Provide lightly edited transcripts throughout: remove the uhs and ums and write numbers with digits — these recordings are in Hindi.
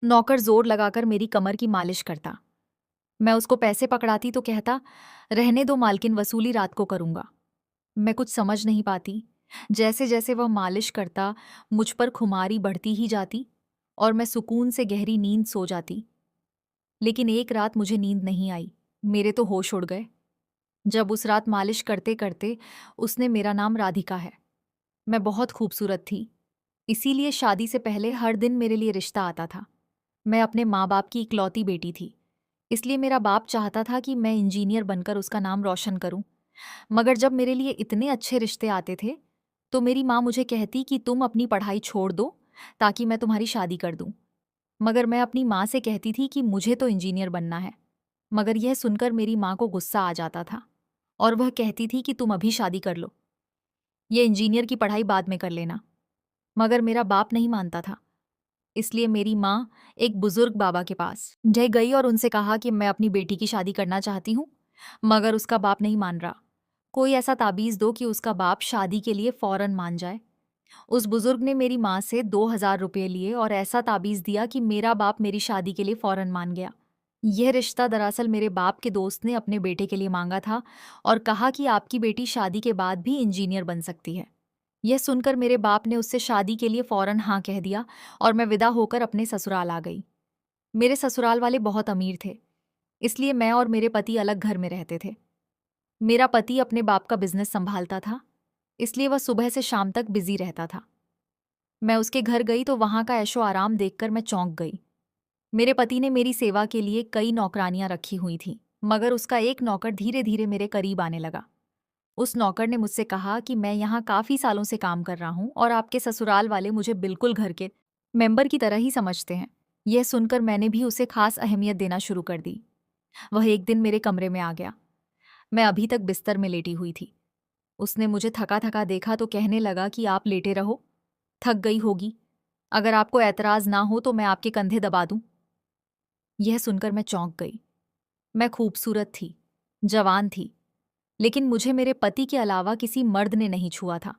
नौकर जोर लगाकर मेरी कमर की मालिश करता। मैं उसको पैसे पकड़ाती तो कहता, रहने दो मालकिन, वसूली रात को करूंगा। मैं कुछ समझ नहीं पाती। जैसे जैसे वह मालिश करता, मुझ पर खुमारी बढ़ती ही जाती और मैं सुकून से गहरी नींद सो जाती। लेकिन एक रात मुझे नींद नहीं आई। मेरे तो होश उड़ गए जब उस रात मालिश करते करते उसने, मेरा नाम राधिका है, मैं बहुत खूबसूरत थी, इसीलिए शादी से पहले हर दिन मेरे लिए रिश्ता आता था। मैं अपने माँ बाप की इकलौती बेटी थी, इसलिए मेरा बाप चाहता था कि मैं इंजीनियर बनकर उसका नाम रोशन करूं। मगर जब मेरे लिए इतने अच्छे रिश्ते आते थे तो मेरी माँ मुझे कहती कि तुम अपनी पढ़ाई छोड़ दो ताकि मैं तुम्हारी शादी कर दूं। मगर मैं अपनी माँ से कहती थी कि मुझे तो इंजीनियर बनना है। मगर यह सुनकर मेरी माँ को गुस्सा आ जाता था और वह कहती थी कि तुम अभी शादी कर लो, ये इंजीनियर की पढ़ाई बाद में कर लेना। मगर मेरा बाप नहीं मानता था, इसलिए मेरी माँ एक बुजुर्ग बाबा के पास गई और उनसे कहा कि मैं अपनी बेटी की शादी करना चाहती हूँ। मगर उसका बाप नहीं मान रहा। कोई ऐसा ताबीज दो कि उसका बाप शादी के लिए फौरन मान जाए। उस बुजुर्ग ने मेरी माँ से 2,000 रुपये लिए और ऐसा ताबीज दिया कि मेरा बाप मेरी शादी के लिए फौरन मान गया। यह रिश्ता दरअसल मेरे बाप के दोस्त ने अपने बेटे के लिए मांगा था और कहा कि आपकी बेटी शादी के बाद भी इंजीनियर बन सकती है। यह सुनकर मेरे बाप ने उससे शादी के लिए फौरन हाँ कह दिया और मैं विदा होकर अपने ससुराल आ गई। मेरे ससुराल वाले बहुत अमीर थे, इसलिए मैं और मेरे पति अलग घर में रहते थे। मेरा पति अपने बाप का बिजनेस संभालता था, इसलिए वह सुबह से शाम तक बिजी रहता था। मैं उसके घर गई तो वहां का ऐशो आराम देखकर मैं चौंक गई। मेरे पति ने मेरी सेवा के लिए कई नौकरानियां रखी हुई थीं, मगर उसका एक नौकर धीरे धीरे मेरे करीब आने लगा। उस नौकर ने मुझसे कहा कि मैं यहाँ काफी सालों से काम कर रहा हूँ और आपके ससुराल वाले मुझे बिल्कुल घर के मेंबर की तरह ही समझते हैं। यह सुनकर मैंने भी उसे खास अहमियत देना शुरू कर दी। वह एक दिन मेरे कमरे में आ गया। मैं अभी तक बिस्तर में लेटी हुई थी। उसने मुझे थका थका देखा तो कहने लगा कि आप लेटे रहो, थक गई होगी, अगर आपको ऐतराज ना हो तो मैं आपके कंधे दबा दूं। यह सुनकर मैं चौंक गई। मैं खूबसूरत थी, जवान थी, लेकिन मुझे मेरे पति के अलावा किसी मर्द ने नहीं छुआ था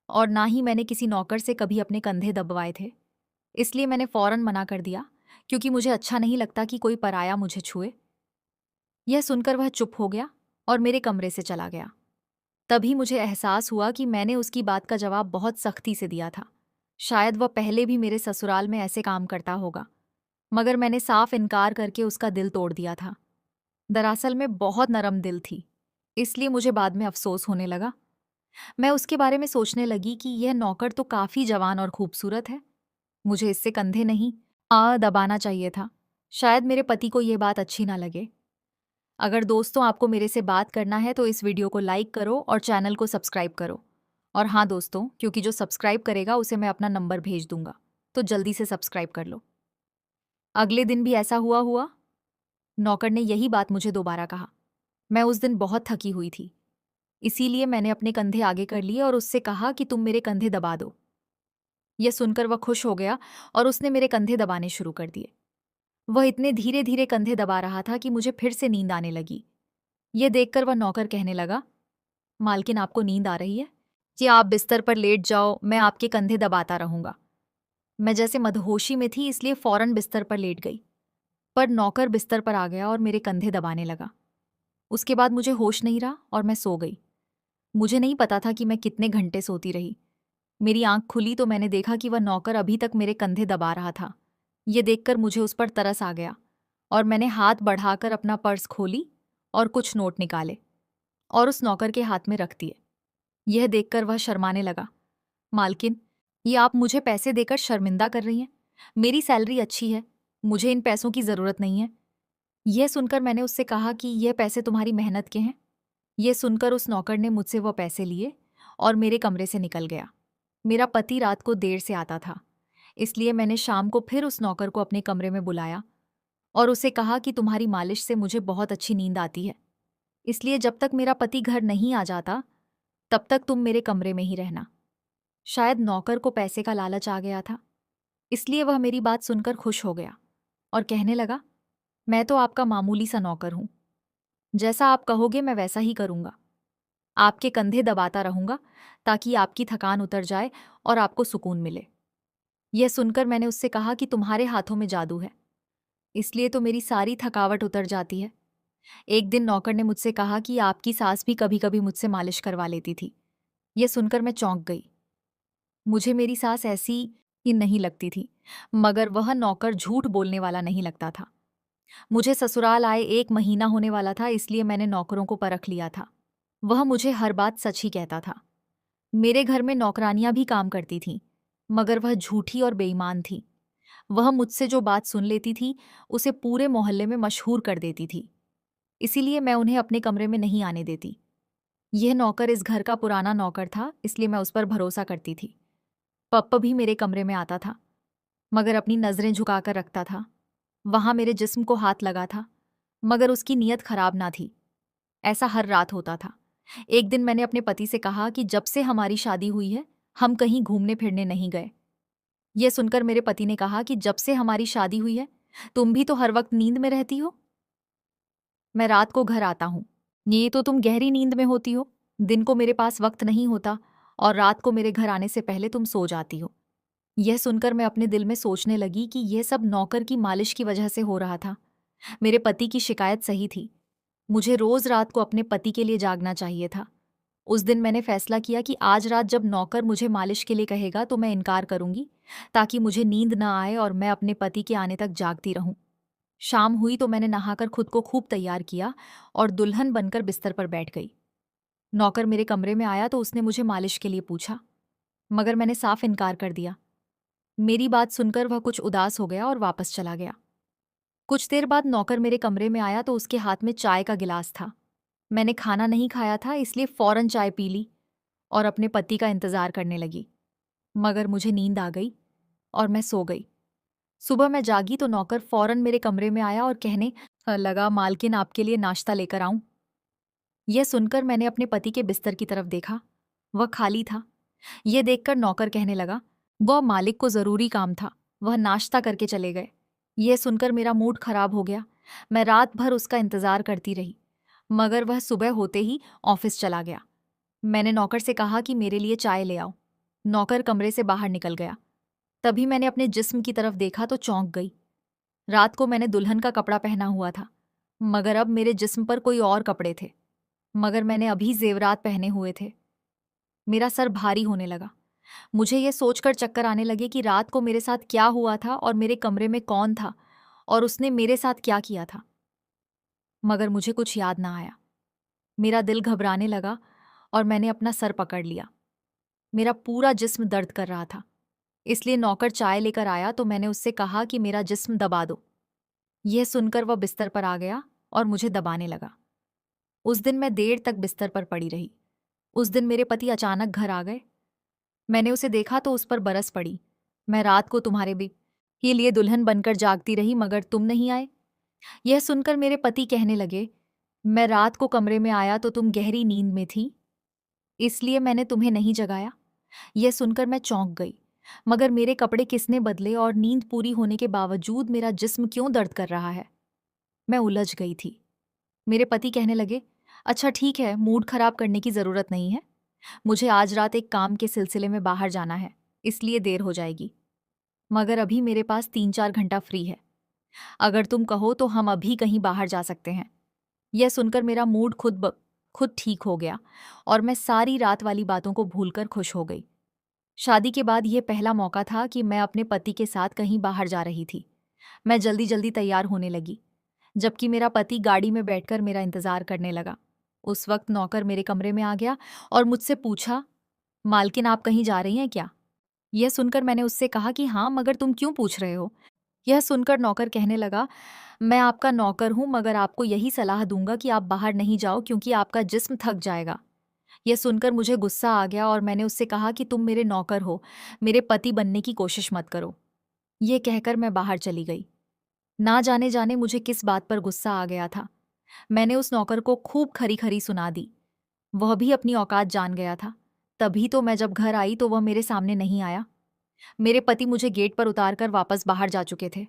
और ना ही मैंने किसी नौकर से कभी अपने कंधे दबवाए थे। इसलिए मैंने फौरन मना कर दिया, क्योंकि मुझे अच्छा नहीं लगता कि कोई पराया मुझे छुए। यह सुनकर वह चुप हो गया और मेरे कमरे से चला गया। तभी मुझे एहसास हुआ कि मैंने उसकी बात का जवाब बहुत सख्ती से दिया था। शायद वह पहले भी मेरे ससुराल में ऐसे काम करता होगा, मगर मैंने साफ इनकार करके उसका दिल तोड़ दिया था। दरअसल मैं बहुत नरम दिल थी, इसलिए मुझे बाद में अफसोस होने लगा। मैं उसके बारे में सोचने लगी कि यह नौकर तो काफी जवान और खूबसूरत है, मुझे इससे कंधे नहीं दबाना चाहिए था। शायद मेरे पति को यह बात अच्छी ना लगे। अगर दोस्तों आपको मेरे से बात करना है तो इस वीडियो को लाइक करो और चैनल को सब्सक्राइब करो। और हाँ दोस्तों, क्योंकि जो सब्सक्राइब करेगा उसे मैं अपना नंबर भेज दूंगा, तो जल्दी से सब्सक्राइब कर लो। अगले दिन भी ऐसा हुआ। नौकर ने यही बात मुझे दोबारा कहा। मैं उस दिन बहुत थकी हुई थी, इसीलिए मैंने अपने कंधे आगे कर लिए और उससे कहा कि तुम मेरे कंधे दबा दो। यह सुनकर वह खुश हो गया और उसने मेरे कंधे दबाने शुरू कर दिए। वह इतने धीरे धीरे कंधे दबा रहा था कि मुझे फिर से नींद आने लगी। यह देखकर वह नौकर कहने लगा, मालकिन आपको नींद आ रही है कि आप बिस्तर पर लेट जाओ, मैं आपके कंधे दबाता रहूंगा। मैं जैसे मदहोशी में थी, इसलिए फौरन बिस्तर पर लेट गई। पर नौकर बिस्तर पर आ गया और मेरे कंधे दबाने लगा। उसके बाद मुझे होश नहीं रहा और मैं सो गई। मुझे नहीं पता था कि मैं कितने घंटे सोती रही। मेरी आंख खुली तो मैंने देखा कि वह नौकर अभी तक मेरे कंधे दबा रहा था। ये देखकर मुझे उस पर तरस आ गया और मैंने हाथ बढ़ाकर अपना पर्स खोली और कुछ नोट निकाले और उस नौकर के हाथ में रख दिए। यह देखकर वह शर्माने लगा। मालकिन, ये आप मुझे पैसे देकर शर्मिंदा कर रही हैं। मेरी सैलरी अच्छी है, मुझे इन पैसों की जरूरत नहीं है। यह सुनकर मैंने उससे कहा कि यह पैसे तुम्हारी मेहनत के हैं। यह सुनकर उस नौकर ने मुझसे वह पैसे लिए और मेरे कमरे से निकल गया। मेरा पति रात को देर से आता था, इसलिए मैंने शाम को फिर उस नौकर को अपने कमरे में बुलाया और उसे कहा कि तुम्हारी मालिश से मुझे बहुत अच्छी नींद आती है, इसलिए जब तक मेरा पति घर नहीं आ जाता तब तक तुम मेरे कमरे में ही रहना। शायद नौकर को पैसे का लालच आ गया था, इसलिए वह मेरी बात सुनकर खुश हो गया और कहने लगा, मैं तो आपका मामूली सा नौकर हूं, जैसा आप कहोगे मैं वैसा ही करूंगा। आपके कंधे दबाता रहूंगा ताकि आपकी थकान उतर जाए और आपको सुकून मिले। यह सुनकर मैंने उससे कहा कि तुम्हारे हाथों में जादू है, इसलिए तो मेरी सारी थकावट उतर जाती है। एक दिन नौकर ने मुझसे कहा कि आपकी सास भी कभी कभी मुझसे मालिश करवा लेती थी। यह सुनकर मैं चौंक गई। मुझे मेरी सास ऐसी ही नहीं लगती थी, मगर वह नौकर झूठ बोलने वाला नहीं लगता था। मुझे ससुराल आए 1 महीना होने वाला था, इसलिए मैंने नौकरों को परख लिया था। वह मुझे हर बात सच ही कहता था। मेरे घर में नौकरानियां भी काम करती थीं, मगर वह झूठी और बेईमान थी। वह मुझसे जो बात सुन लेती थी, उसे पूरे मोहल्ले में मशहूर कर देती थी। इसीलिए मैं उन्हें अपने कमरे में नहीं आने देती। यह नौकर इस घर का पुराना नौकर था, इसलिए मैं उस पर भरोसा करती थी। पप्प भी मेरे कमरे में आता था, मगर अपनी नजरें झुकाकर रखता था। वहां मेरे जिस्म को हाथ लगा था, मगर उसकी नीयत खराब ना थी। ऐसा हर रात होता था। एक दिन मैंने अपने पति से कहा कि जब से हमारी शादी हुई है, हम कहीं घूमने फिरने नहीं गए। यह सुनकर मेरे पति ने कहा कि जब से हमारी शादी हुई है, तुम भी तो हर वक्त नींद में रहती हो। मैं रात को घर आता हूँ, ये तो तुम गहरी नींद में होती हो। दिन को मेरे पास वक्त नहीं होता और रात को मेरे घर आने से पहले तुम सो जाती हो। यह सुनकर मैं अपने दिल में सोचने लगी कि यह सब नौकर की मालिश की वजह से हो रहा था। मेरे पति की शिकायत सही थी। मुझे रोज रात को अपने पति के लिए जागना चाहिए था। उस दिन मैंने फैसला किया कि आज रात जब नौकर मुझे मालिश के लिए कहेगा तो मैं इनकार करूंगी, ताकि मुझे नींद न आए और मैं अपने पति के आने तक जागती रहूं। शाम हुई तो मैंने नहाकर खुद को खूब तैयार किया और दुल्हन बनकर बिस्तर पर बैठ गई। नौकर मेरे कमरे में आया तो उसने मुझे मालिश के लिए पूछा, मगर मैंने साफ इनकार कर दिया। मेरी बात सुनकर वह कुछ उदास हो गया और वापस चला गया। कुछ देर बाद नौकर मेरे कमरे में आया तो उसके हाथ में चाय का गिलास था। मैंने खाना नहीं खाया था, इसलिए फौरन चाय पी ली और अपने पति का इंतजार करने लगी। मगर मुझे नींद आ गई और मैं सो गई। सुबह मैं जागी तो नौकर फौरन मेरे कमरे में आया और कहने लगा, मालकिन आपके लिए नाश्ता लेकर आऊं। यह सुनकर मैंने अपने पति के बिस्तर की तरफ देखा। वह खाली था। यह देखकर नौकर कहने लगा, वह मालिक को जरूरी काम था, वह नाश्ता करके चले गए। यह सुनकर मेरा मूड खराब हो गया। मैं रात भर उसका इंतजार करती रही, मगर वह सुबह होते ही ऑफिस चला गया। मैंने नौकर से कहा कि मेरे लिए चाय ले आओ। नौकर कमरे से बाहर निकल गया। तभी मैंने अपने जिस्म की तरफ देखा तो चौंक गई। रात को मैंने दुल्हन का कपड़ा पहना हुआ था, मगर अब मेरे जिस्म पर कोई और कपड़े थे। मगर मैंने अभी जेवरात पहने हुए थे। मेरा सर भारी होने लगा। मुझे ये सोचकर चक्कर आने लगे कि रात को मेरे साथ क्या हुआ था और मेरे कमरे में कौन था और उसने मेरे साथ क्या किया था। मगर मुझे कुछ याद ना आया। मेरा दिल घबराने लगा और मैंने अपना सर पकड़ लिया। मेरा पूरा जिस्म दर्द कर रहा था, इसलिए नौकर चाय लेकर आया तो मैंने उससे कहा कि मेरा जिस्म दबा दो। यह सुनकर वह बिस्तर पर आ गया और मुझे दबाने लगा। उस दिन मैं देर तक बिस्तर पर पड़ी रही। उस दिन मेरे पति अचानक घर आ गए। मैंने उसे देखा तो उस पर बरस पड़ी, मैं रात को तुम्हारे भी के लिए दुल्हन बनकर जागती रही, मगर तुम नहीं आए। यह सुनकर मेरे पति कहने लगे, मैं रात को कमरे में आया तो तुम गहरी नींद में थी, इसलिए मैंने तुम्हें नहीं जगाया। यह सुनकर मैं चौंक गई। मगर मेरे कपड़े किसने बदले और नींद पूरी होने के बावजूद मेरा जिस्म क्यों दर्द कर रहा है? मैं उलझ गई थी। मेरे पति कहने लगे, अच्छा ठीक है, मूड खराब करने की जरूरत नहीं है। मुझे आज रात एक काम के सिलसिले में बाहर जाना है, इसलिए देर हो जाएगी। मगर अभी मेरे पास 3-4 घंटा फ्री है। अगर तुम कहो तो हम अभी कहीं बाहर जा सकते हैं। यह सुनकर मेरा मूड खुद ठीक हो गया और मैं सारी रात वाली बातों को भूलकर खुश हो गई। शादी के बाद यह पहला मौका था कि मैं अपने पति के साथ कहीं बाहर जा रही थी। मैं जल्दी जल्दी तैयार होने लगी, जबकि मेरा पति गाड़ी में बैठकर मेरा इंतजार करने लगा। उस वक्त नौकर मेरे कमरे में आ गया और मुझसे पूछा, मालकिन आप कहीं जा रही हैं क्या? यह सुनकर मैंने उससे कहा कि हाँ, मगर तुम क्यों पूछ रहे हो? यह सुनकर नौकर कहने लगा, मैं आपका नौकर हूं, मगर आपको यही सलाह दूंगा कि आप बाहर नहीं जाओ, क्योंकि आपका जिस्म थक जाएगा। यह सुनकर मुझे गुस्सा आ गया और मैंने उससे कहा कि तुम मेरे नौकर हो, मेरे पति बनने की कोशिश मत करो। यह कहकर मैं बाहर चली गई। ना जाने जाने मुझे किस बात पर गुस्सा आ गया था। मैंने उस नौकर को खूब खरी खरी सुना दी। वह भी अपनी औकात जान गया था। तभी तो मैं जब घर आई तो वह मेरे सामने नहीं आया। मेरे पति मुझे गेट पर उतारकर वापस बाहर जा चुके थे।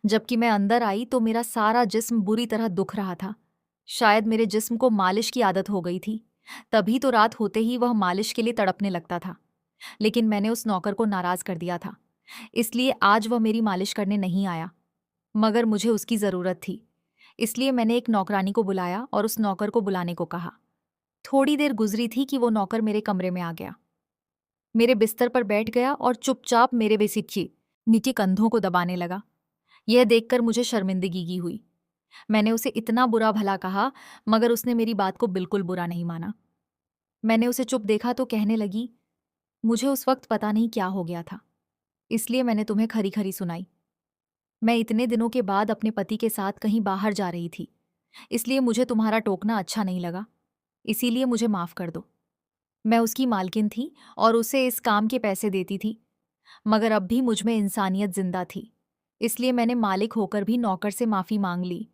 जबकि मैं अंदर आई तो मेरा सारा जिस्म बुरी तरह दुख रहा था। शायद मेरे जिस्म को मालिश की आदत हो गई थी, तभी तो रात होते ही वह मालिश के लिए तड़पने लगता था। लेकिन मैंने उस नौकर को नाराज कर दिया था। इसलिए आज वह मेरी मालिश करने नहीं आया, मगर मुझे उसकी ज़रूरत थी। इसलिए मैंने एक नौकरानी को बुलाया और उस नौकर को बुलाने को कहा। थोड़ी देर गुजरी थी कि वो नौकर मेरे कमरे में आ गया, मेरे बिस्तर पर बैठ गया और चुपचाप मेरे बेसिक्की नीचे कंधों को दबाने लगा। यह देखकर मुझे शर्मिंदगी की हुई। मैंने उसे इतना बुरा भला कहा, मगर उसने मेरी बात को बिल्कुल बुरा नहीं माना। मैंने उसे चुप देखा तो कहने लगी, मुझे उस वक्त पता नहीं क्या हो गया था, इसलिए मैंने तुम्हें खरी खरी सुनाई। मैं इतने दिनों के बाद अपने पति के साथ कहीं बाहर जा रही थी, इसलिए मुझे तुम्हारा टोकना अच्छा नहीं लगा, इसीलिए मुझे माफ कर दो। मैं उसकी मालकिन थी और उसे इस काम के पैसे देती थी, मगर अब भी मुझ में इंसानियत जिंदा थी, इसलिए मैंने मालिक होकर भी नौकर से माफी मांग ली,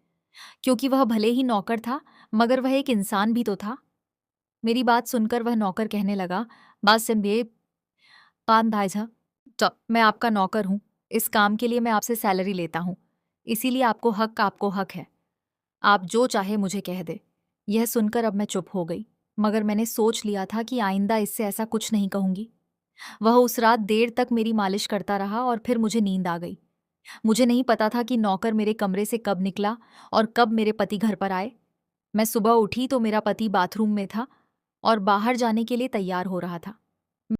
क्योंकि वह भले ही नौकर था, मगर वह एक इंसान भी तो था। मेरी बात सुनकर वह नौकर कहने लगा, बात समझे कान दाइझा, तो मैं आपका नौकर हूँ, इस काम के लिए मैं आपसे सैलरी लेता हूँ, इसीलिए आपको हक है, आप जो चाहे मुझे कह दे। यह सुनकर अब मैं चुप हो गई, मगर मैंने सोच लिया था कि आइंदा इससे ऐसा कुछ नहीं कहूंगी। वह उस रात देर तक मेरी मालिश करता रहा और फिर मुझे नींद आ गई। मुझे नहीं पता था कि नौकर मेरे कमरे से कब निकला और कब मेरे पति घर पर आए। मैं सुबह उठी तो मेरा पति बाथरूम में था और बाहर जाने के लिए तैयार हो रहा था।